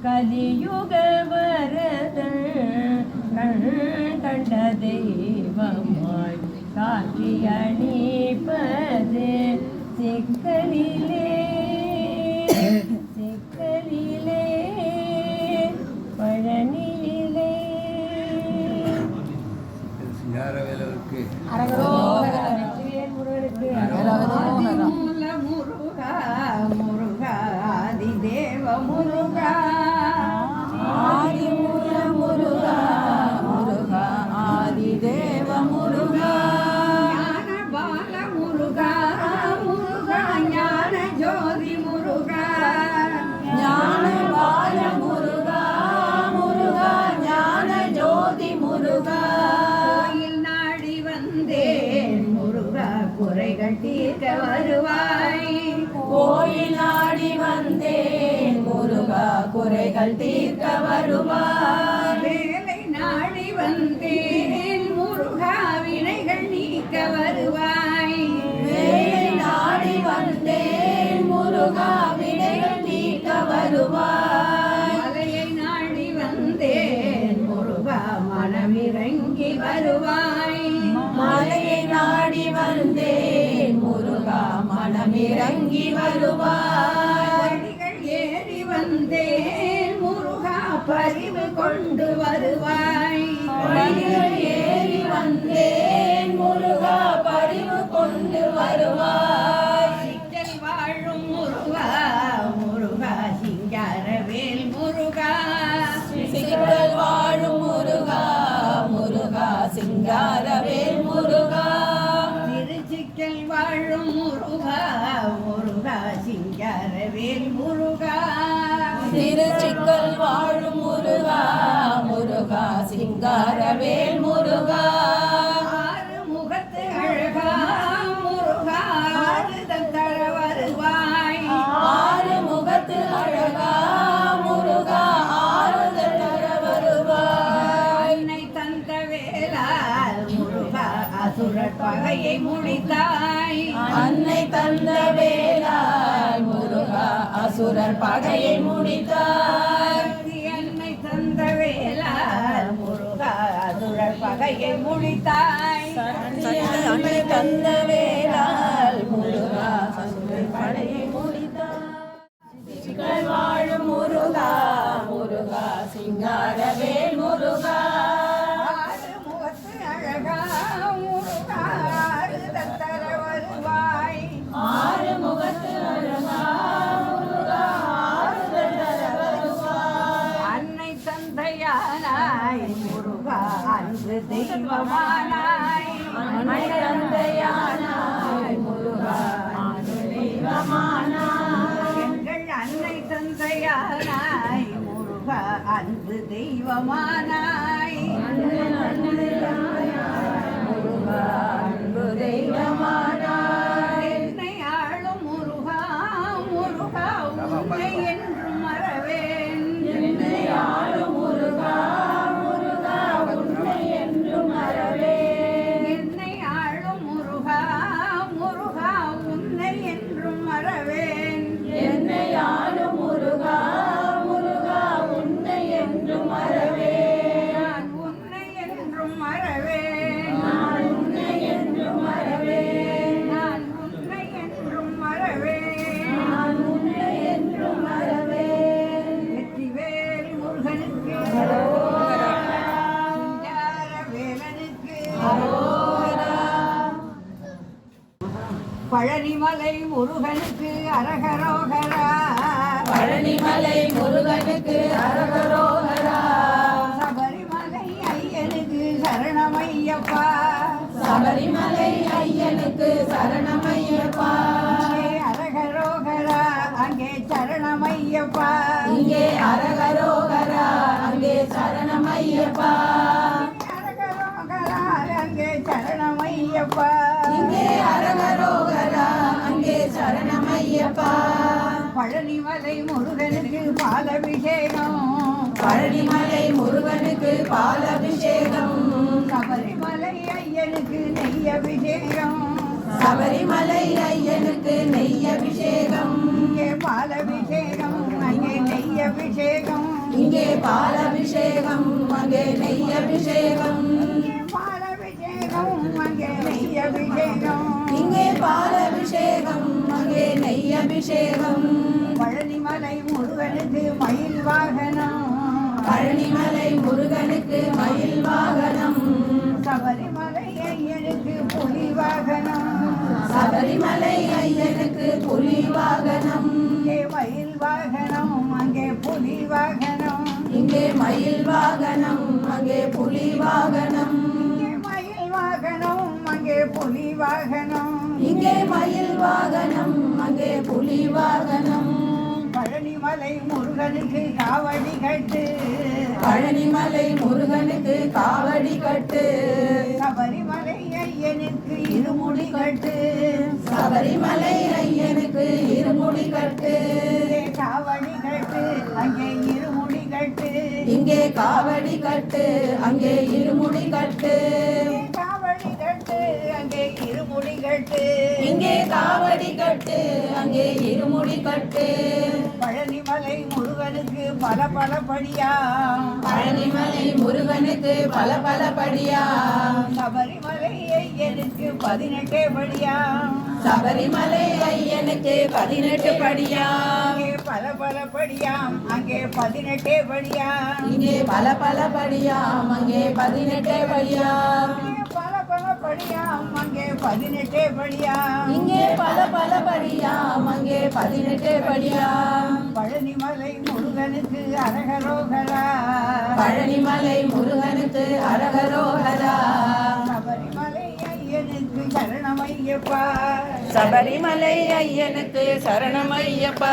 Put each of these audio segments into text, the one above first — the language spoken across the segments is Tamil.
கலியுக வரதன் கண்ட தெய்வமாய் காட்சி அளிப்பது சிக்கலிலே சிக்கலிலே பழனியிலே. முருகா ஆதிதேவ முருகா ஆதிமூல முருகா முருகா ஆதிதேவ முருகா ஞான பால முருகா முருகா ஞான ஜோதி முருகா ஞான பால முருகா முருகா ஞான ஜோதி முருகா. கோயில் நாடி வந்தேன் முருகா குறைகள் தீர்க்க வருவாய். கோயில் நாடி வந்தேன் முருகா குறைகள் தீர்க்க வருவாய். வேலை நாடி வந்தேன் முருகா வினைகள் நீக்க வருவாய். வேலை நாடி வந்தேன் முருகா வினைகள் நீக்க வருவாய். மலையை நாடி வந்தேன் முருகா மனமிறங்கி வருவாய். மலையை நாடி வந்தேன் முருகா மனமிறங்கி வருவாய். படிகள் ஏறி வந்தேன் முருகா பரிவு கொண்டு வருவாய். படிகள் ஏறி வந்தேன் முருகா பரிவு கொண்டு வருவாய். சிக்கல் வாழும் முருகா முருகா சிங்காரவேல் முருகா சிக்கல் வாழும் முருகா முருகா சிங்காரவேல் முருகா. திருச்சிக்கல் வாழும் முருகா முருகா சிங்காரவேல் முருகா திருச்சிக்கல் வாழும் முருகா முருகா சிங்காரவேல் முருகா. ஆறு முகத்து அழகா முருகா ஆறுதல் தர வருவாய். ஆறு முகத்து அழகா முருகா ஆறுதல் தர வருவாய். அன்னை தந்த வேளால் முருகா அசுரர் பகையை முடித்தாய். அன்னை தந்த வேளால் முருகா அசுரர் பகையை முடித்தாய். அன்னை தந்த வேளால் முருகா அசுரர் பகையை முடித்தாய். அன்னை தந்த வேளால் முருகா அசுரர் பகையை முடித்தாய். சிக்கல் வாழும் முருகா முருகா சிங்காரவேல் முருகா. ஆறு முகத்து அழகா முருகா ஆறுதல் தர வருவாய். ஆறு முகத்து அழகா முருகா ஆறுதல் தர வருவாய். அன்னை தந்தையானாய் முருகா அன்பு தெய்வமானாய். அன்னை தந்தையானாய் முருகா அன்பு தெய்வமானாய். எங்கள் அன்னை தந்தையானாய் முருகா அன்பு தெய்வமானாய். முருகா அன்பு தெய்வமானாய். என்னை ஆளும் முருகா முருகா உன்னை என்றும் மறவேன். என்னை ஆளும் முருகா முருகா உன்னை என்றும் மறவேன். என்னை ஆளும் முருகா முருகா உன்னை என்றும் மறவேன். என்னை ஆளும் முருகா முருகா உன்னை என்றும் மறவேன். நான் உன்னை என்றும் மறவேன். நான் உன்னை என்றும் மறவேன். நான் உன்னை என்றும் மறவேன். நான் உன்னை என்றும் மறவேன். வெற்றிவேல் முருகனுக்கு அரோகரா. சிங்காரவேலனுக்கு அரோகரா. பழனிமலை முருகனுக்கு அரகரோகரா. பழனிமலை முருகனுக்கு அரகரோகரா. சபரிமலை ஐயனுக்கு சரணமையப்பா. சபரிமலை ஐயனுக்கு சரணமையப்பா. இங்கே அரகரோகரா அங்கே சரணமையப்பா. இங்கே அரகரோகரா அங்கே சரணமையப்பா. அரகரோகரா அங்கே சரணமையப்பா. இங்கே அரகரோகரா அங்கே சரணமையப்பா. பழனிமலை முருகனுக்கு பாலபிஷேகம். பழனிமலை முருகனுக்கு பாலபிஷேகம். சபரிமலை ஐயனுக்கு நெய் அபிஷேகம். சபரிமலை ஐயனுக்கு நெய் அபிஷேகம். இங்கே பாலபிஷேகம் அங்கே நெய் அபிஷேகம். இங்கே பாலபிஷேகம் அங்கே நெய் அபிஷேகம் பாலபிஷேகம் அங்கே நெய் அபிஷேகம் இங்கே பாலபிஷேகம் அங்கே நெய் அபிஷேகம் பழனிமலை முருகனுக்கு மயில் வாகனம் பழனிமலை முருகனுக்கு மயில் வாகனம் சபரிமலை ஐயனுக்கு புலி வாகனம் சபரிமலை ஐயனுக்கு புலி வாகனம் இங்கே மயில் வாகனம் அங்கே புலி வாகனம் இங்கே மயில் வாகனம் அங்கே புலி வாகனம் இங்கே மயில் வாகனம் அங்கே புலி வாகனம் இங்கே மயில் வாகனம் அங்கே புலி வாகனம் பழனிமலை முருகனுக்கு காவடி கட்டு பழனிமலை முருகனுக்கு காவடி கட்டு சபரிமலை ஐயனுக்கு இருமுடி கட்டு சபரிமலை ஐயனுக்கு இருமுடி கட்டு இங்கே காவடி கட்டு அங்கே இருமுடி கட்டு இங்கே காவடி கட்டு அங்கே இருமுடி கட்டு காவடி கட்டு அங்கே இருமுடி கட்டு இங்கே காவடி கட்டு அங்கே இருமுடி கட்டு பழனிமலை முருகனுக்கு பல பல படியா பழனிமலை முருகனுக்கு பல பல படியா சபரிமலை ஐயனுக்கு 18 படியா சபரிமலை ஐயனுக்கு 18 படியா அங்கே பல பல படியாம் அங்கே 18 படியா இங்கே பல பல படியாம் அங்கே 18 படியாம் பல பல படியாம் அங்கே 18 படியா இங்கே பல பல படியாம் அங்கே 18 படியாம் பழனிமலை முருகனுக்கு அரகரோகரா பழனிமலை முருகனுக்கு அரகரோகரா சபரிமலை ஐயனுக்கு சரணமையப்பா சபரிமலை ஐயனுக்கு சரணமையப்பா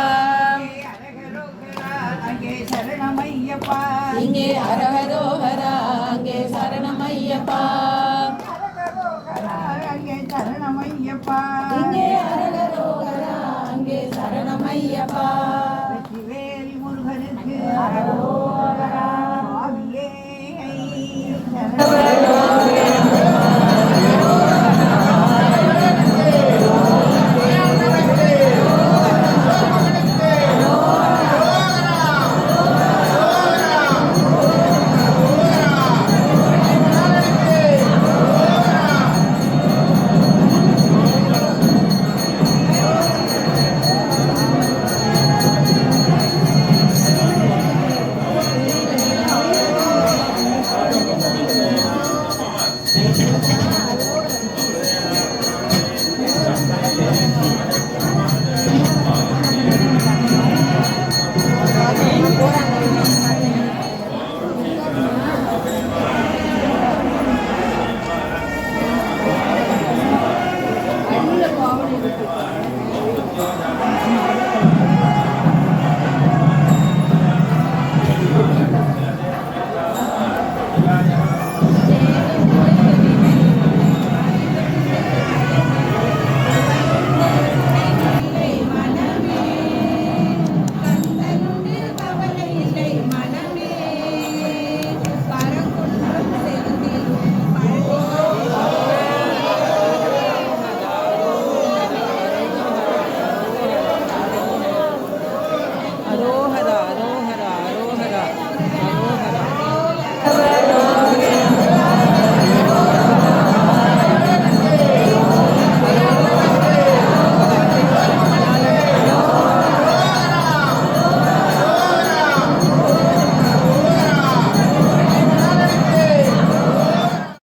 அரகரோகரா அங்கே சரணமையப்பா இங்கே அரகரோகரா அங்கே சரணமையப்பா அரகரோகரா அங்கே சரணமையப்பா இங்கே அரகரோகரா அங்கே சரணமையப்பா